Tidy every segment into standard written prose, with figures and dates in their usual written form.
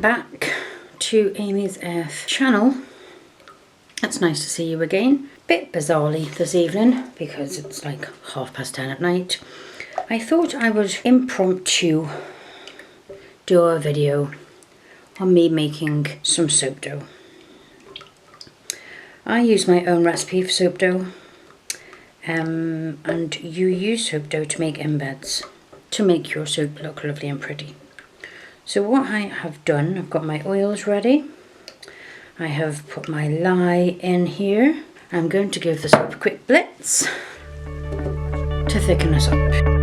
back to Amy's Earth channel. It's nice to see you again. Bit bizarrely this evening because it's like 10:30 at night. I thought I would impromptu do a video on me making some soap dough. I use my own recipe for soap dough, and you use soap dough to make embeds, to make your soap look lovely and pretty. So what I have done, I've got my oils ready. I have put my lye in here. I'm going to give the soap a quick blitz to thicken this up.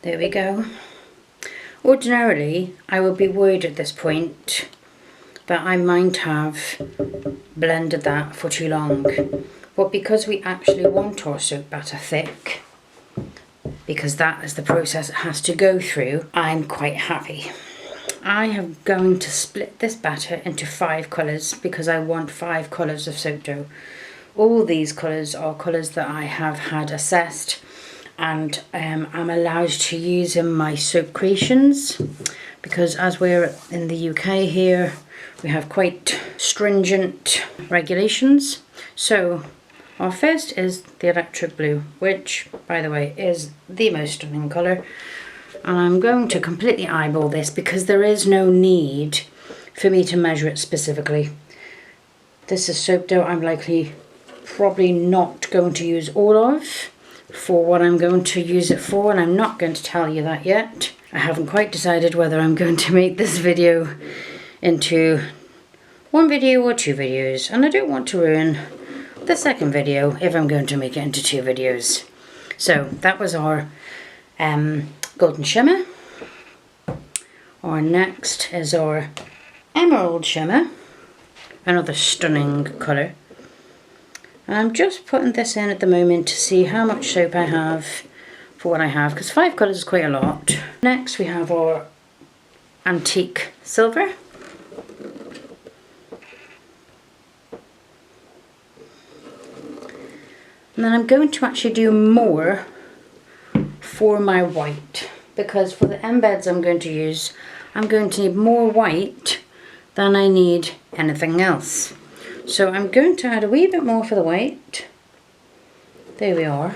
There we go. Ordinarily, I would be worried at this point that I might have blended that for too long. But because we actually want our soap batter thick, because that is the process it has to go through, I'm quite happy. I am going to split this batter into 5 colours because I want 5 colours of soap dough. All these colours are colours that I have had assessed and I'm allowed to use in my soap creations, because as we're in the UK here, we have quite stringent regulations. So our first is the electric blue, which by the way is the most stunning colour, and I'm going to completely eyeball this because there is no need for me to measure it specifically. This is soap dough I'm probably not going to use all of for what I'm going to use it for, and I'm not going to tell you that yet. I haven't quite decided whether I'm going to make this video into 1 video or 2 videos, and I don't want to ruin the second video if I'm going to make it into 2 videos. So that was our golden shimmer. Our next is our emerald shimmer, another stunning colour. And I'm just putting this in at the moment to see how much soap I have for what I have, because 5 colours is quite a lot. Next we have our antique silver. And then I'm going to actually do more for my white, because for the embeds I'm going to use, I'm going to need more white than I need anything else. So I'm going to add a wee bit more for the white. There we are.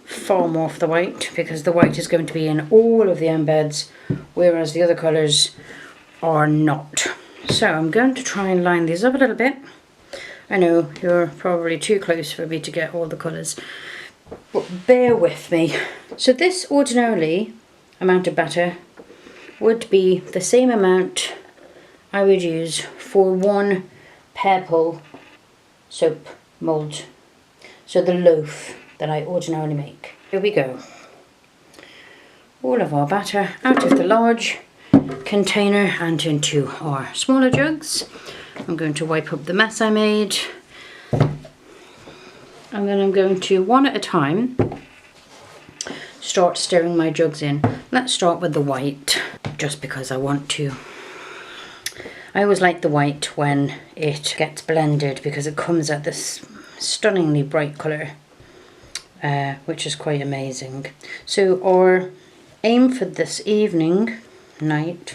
Far more for the white, because the white is going to be in all of the embeds, whereas the other colours are not. So I'm going to try and line these up a little bit. I know you're probably too close for me to get all the colours, but bear with me. So this ordinarily amount of batter would be the same amount I would use for 1 purple soap mould, so the loaf that I ordinarily make. Here we go. All of our batter out of the large container and into our smaller jugs. I'm going to wipe up the mess I made, and then I'm going to, one at a time, start stirring my jugs in. Let's start with the white, just because I want to. I always like the white when it gets blended because it comes at this stunningly bright colour, which is quite amazing. So our aim for this night,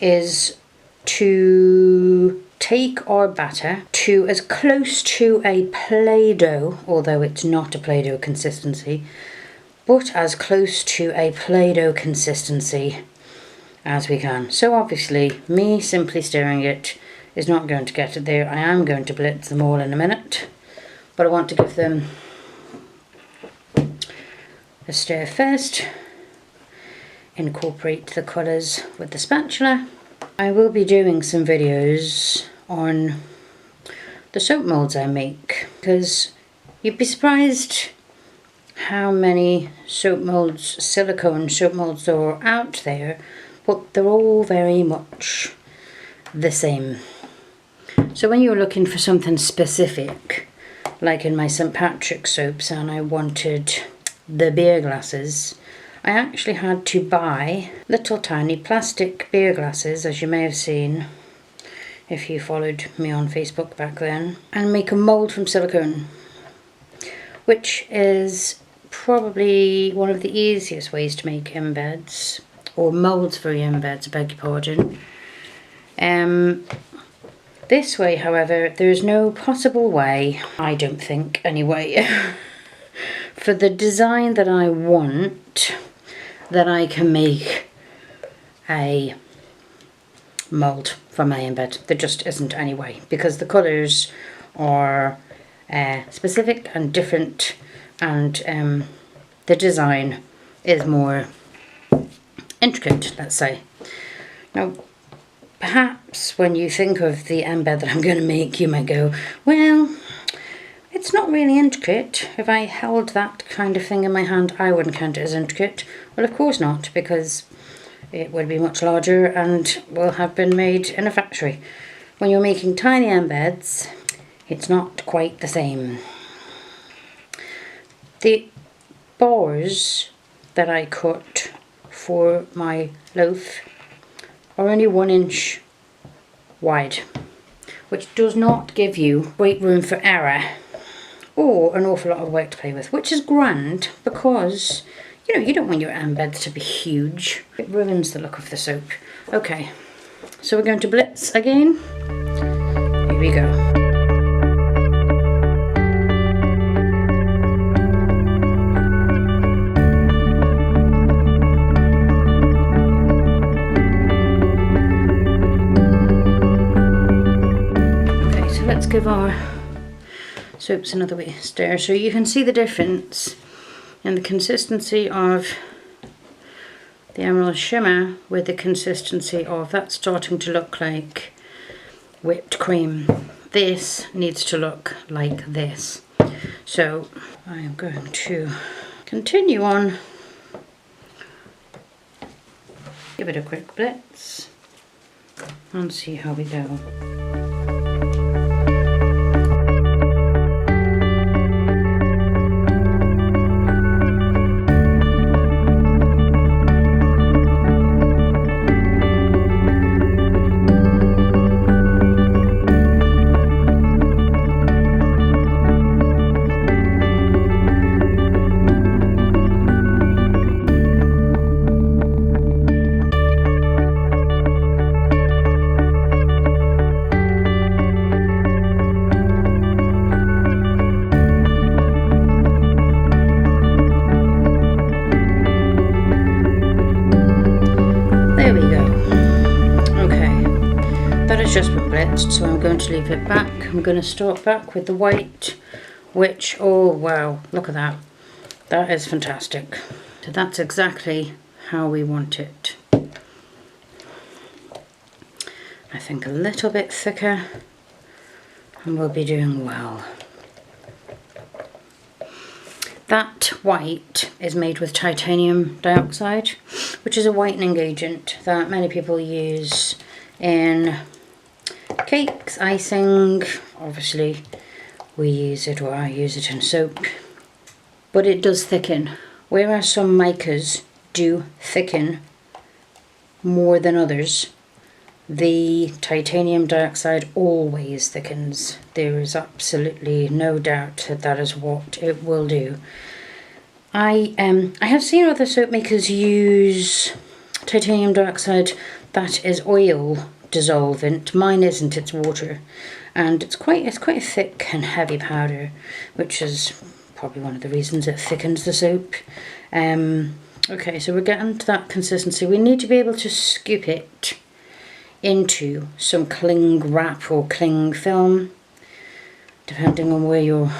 is to take our batter to as close to a Play-Doh, although it's not a Play-Doh consistency, but as close to a Play-Doh consistency as we can. So obviously me simply stirring it is not going to get it there. I am going to blitz them all in a minute, but I want to give them a stir first, incorporate the colours with the spatula. I will be doing some videos on the soap moulds I make, because you'd be surprised how many soap moulds, silicone soap moulds there are out there, but they're all very much the same. So when you're looking for something specific, like in my St. Patrick's soaps, and I wanted the beer glasses, I actually had to buy little tiny plastic beer glasses, as you may have seen if you followed me on Facebook back then, and make a mould from silicone, which is probably one of the easiest ways to make embeds, or moulds for your embeds, I beg your pardon. This way, however, there's no possible way, I don't think anyway, for the design that I want, that I can make a mould for my embed. There just isn't any way, because the colours are specific and different, and the design is more intricate, let's say. Now, perhaps when you think of the embed that I'm going to make, you might go, well, it's not really intricate. If I held that kind of thing in my hand, I wouldn't count it as intricate. Well, of course not, because it would be much larger and will have been made in a factory. When you're making tiny embeds, it's not quite the same. The bars that I cut for my loaf are only 1 inch wide, which does not give you great room for error or an awful lot of work to play with, which is grand, because you don't want your embeds to be huge. It ruins the look of the soap. Okay, so we're going to blitz again. Here we go. Okay, so let's give our soaps another way stir, so you can see the difference in the consistency of the emerald shimmer with the consistency of that starting to look like whipped cream. This needs to look like this. So I am going to continue on, give it a quick blitz and see how we go. There we go. Okay, that has just been blitzed, so I'm going to leave it back. I'm going to start back with the white, which, oh wow, look at that. That is fantastic. So that's exactly how we want it. I think a little bit thicker and we'll be doing well. That white is made with titanium dioxide, which is a whitening agent that many people use in cakes, icing. Obviously we use it, or I use it in soap, but it does thicken. Whereas some micas do thicken more than others, the titanium dioxide always thickens. There is absolutely no doubt that that is what it will do. I have seen other soap makers use titanium dioxide that is oil dissolvent. Mine isn't, it's water, and it's quite a thick and heavy powder, which is probably one of the reasons it thickens the soap. Okay, so we're getting to that consistency. We need to be able to scoop it into some cling wrap or cling film, depending on where you're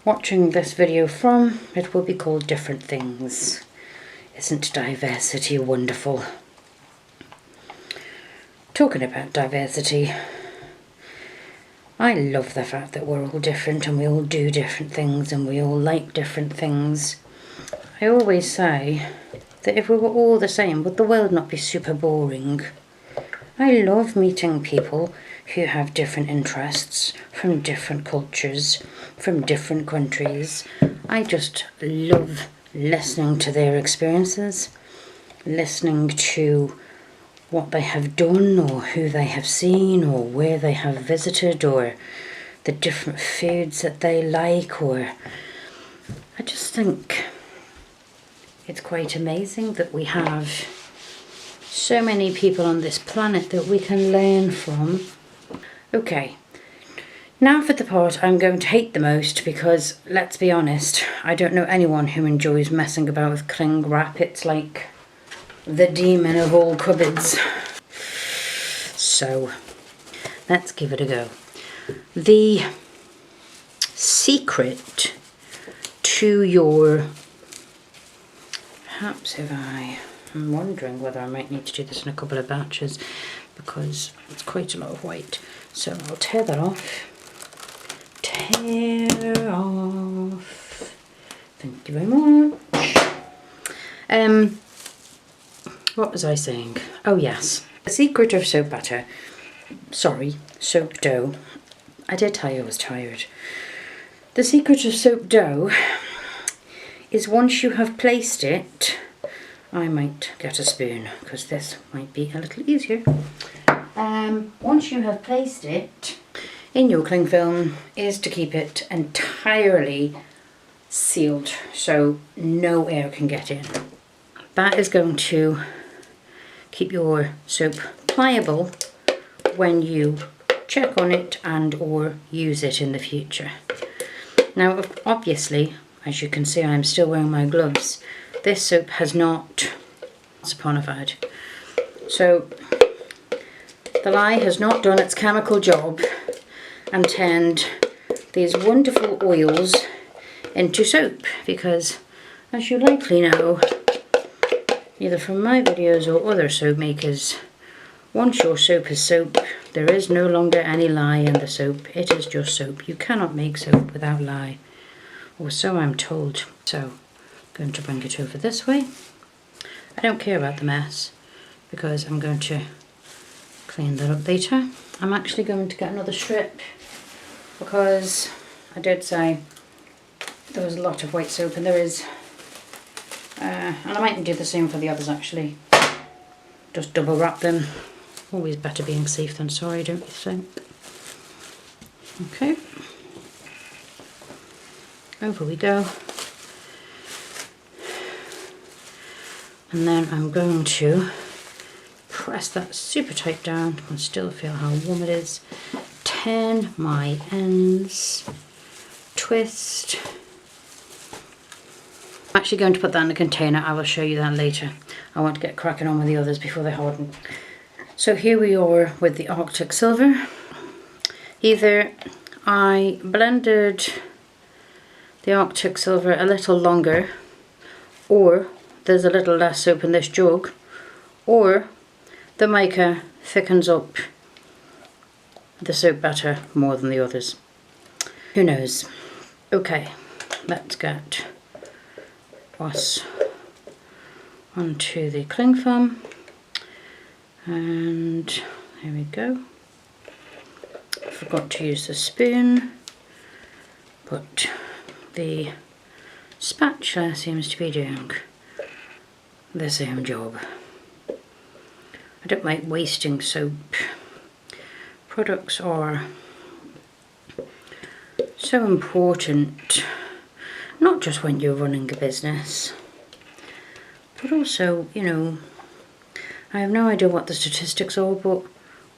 watching this video from. It will be called different things. Isn't diversity wonderful? Talking about diversity, I love the fact that we're all different and we all do different things and we all like different things. I always say that if we were all the same, would the world not be super boring? I love meeting people who have different interests, from different cultures, from different countries. I just love listening to their experiences, listening to what they have done or who they have seen or where they have visited or the different foods that they like. Or I just think it's quite amazing that we have so many people on this planet that we can learn from. Okay, now for the part I'm going to hate the most, because let's be honest, I don't know anyone who enjoys messing about with cling wrap. It's like the demon of all cupboards. So let's give it a go. The secret to your, perhaps if I'm wondering whether I might need to do this in a couple of batches, because it's quite a lot of white. So I'll tear that off. Tear off. Thank you very much. What was I saying? Oh yes, the secret of soap batter. Sorry, soap dough. I did tell you I was tired. The secret of soap dough is once you have placed it, I might get a spoon because this might be a little easier. Once you have placed it in your cling film, is to keep it entirely sealed so no air can get in. That is going to keep your soap pliable when you check on it and or use it in the future. Now obviously, as you can see, I'm still wearing my gloves. This soap has not saponified. So the lye has not done its chemical job and turned these wonderful oils into soap, because as you likely know, either from my videos or other soap makers, once your soap is soap, there is no longer any lye in the soap. It is just soap. You cannot make soap without lye, or so I'm told. So I'm going to bring it over this way. I don't care about the mess because I'm going to clean that up later. I'm actually going to get another strip because I did say there was a lot of white soap, and there is, and I might do the same for the others actually. Just double wrap them. Always better being safe than sorry, don't you think? Okay. Over we go. And then I'm going to press that super tight down. You can still feel how warm it is. Turn my ends. Twist. I'm actually going to put that in a container. I will show you that later. I want to get cracking on with the others before they harden. So here we are with the Arctic Silver. Either I blended the Arctic Silver a little longer, or there's a little less soap in this jug, or the mica thickens up the soap batter more than the others. Who knows? Okay, let's get us onto the cling film, and here we go. I forgot to use the spoon, but the spatula seems to be doing the same job. I don't like wasting soap. Products are so important, not just when you're running a business, but also, you know, I have no idea what the statistics are, but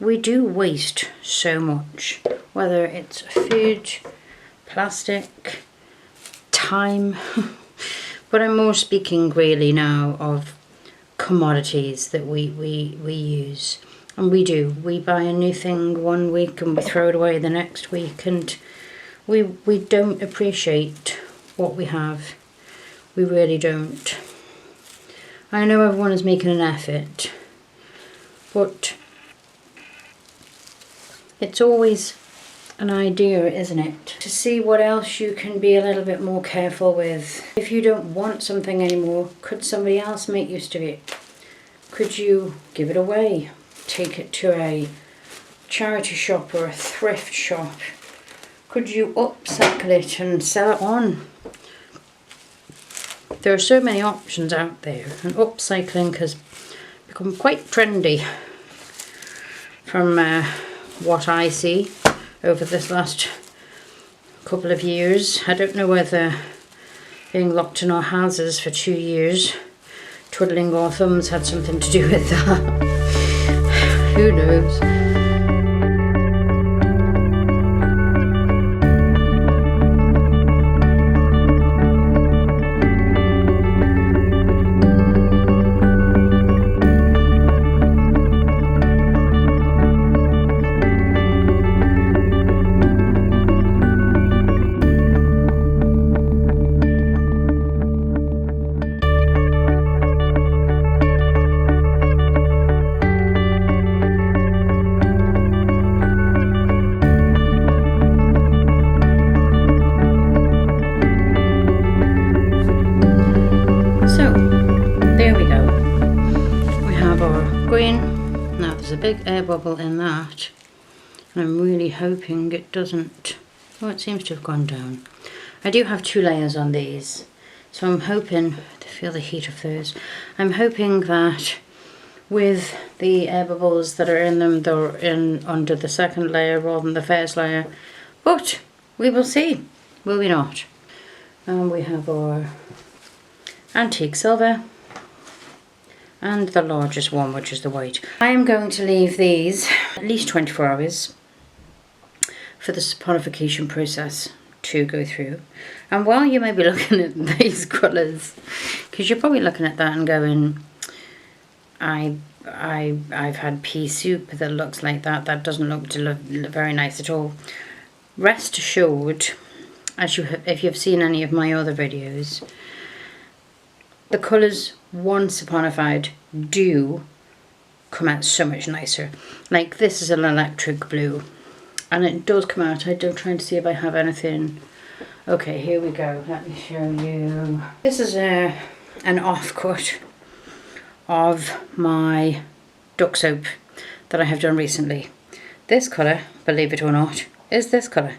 we do waste so much, whether it's food, plastic, time, but I'm more speaking really now of commodities that we use. And we buy a new thing one week and we throw it away the next week, and we don't appreciate what we have. We really don't. I know everyone is making an effort, but it's always an idea, isn't it? To see what else you can be a little bit more careful with. If you don't want something anymore, could somebody else make use of it? Could you give it away? take it to a charity shop or a thrift shop? Could you upcycle it and sell it on? There are so many options out there, and upcycling has become quite trendy from what I see over this last couple of years. I don't know whether being locked in our houses for 2 years, twiddling our thumbs, had something to do with that. Who knows? Now there's a big air bubble in that, and I'm really hoping it doesn't. Oh, it seems to have gone down. I do have 2 layers on these, so I'm hoping to feel the heat of those. I'm hoping that with the air bubbles that are in them, they're in under the second layer rather than the first layer, but we will see, will we not? And we have our antique silver and the largest one, which is the white. I am going to leave these at least 24 hours for the saponification process to go through. And while you may be looking at these colours, because you're probably looking at that and going, I've had pea soup that looks like that. That doesn't look very nice at all. Rest assured, if you've seen any of my other videos, the colours once saponified do come out so much nicer. Like this is an electric blue, and it does come out. I'm trying to see if I have anything. Okay, here we go. Let me show you. This is an offcut of my duck soap that I have done recently. This colour, believe it or not, is this colour,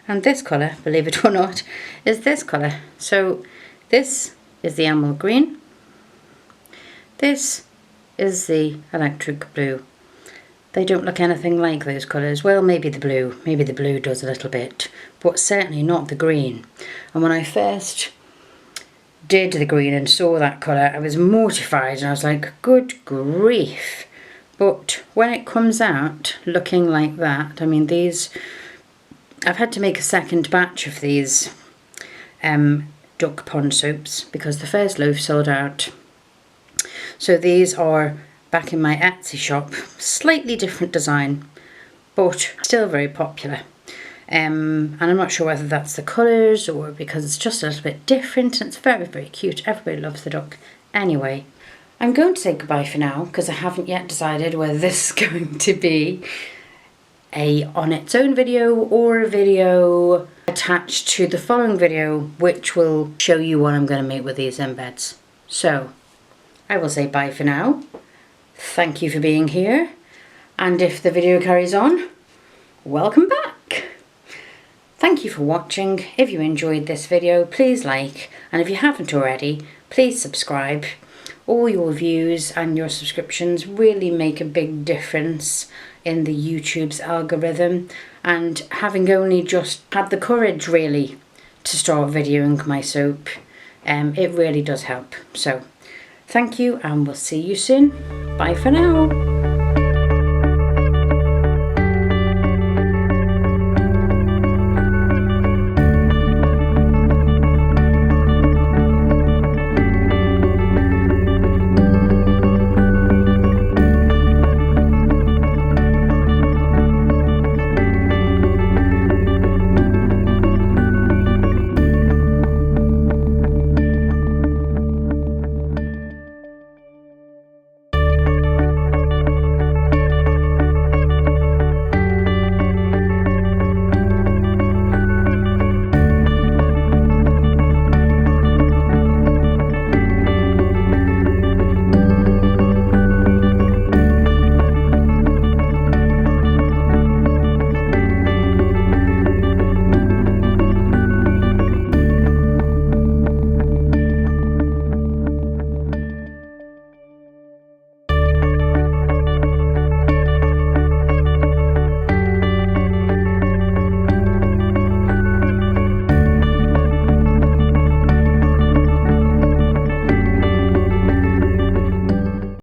and this colour, believe it or not, is this colour. So this is the emerald green. This is the electric blue. They don't look anything like those colours. Well, maybe the blue does a little bit, but certainly not the green. And when I first did the green and saw that colour, I was mortified and I was like, good grief. But when it comes out looking like that, I mean, these, I've had to make a second batch of these duck pond soaps because the first loaf sold out. So these are back in my Etsy shop, slightly different design, but still very popular. And I'm not sure whether that's the colours or because it's just a little bit different, and it's very, very cute. Everybody loves the duck. Anyway, I'm going to say goodbye for now because I haven't yet decided whether this is going to be on its own video or a video attached to the following video, which will show you what I'm going to make with these embeds. So I will say bye for now. Thank you for being here, and if the video carries on, welcome back. Thank you for watching. If you enjoyed this video, please like, and if you haven't already, please subscribe. All your views and your subscriptions really make a big difference in the YouTube's algorithm, and having only just had the courage really to start videoing my soap, it really does help. So thank you, and we'll see you soon. Bye for now.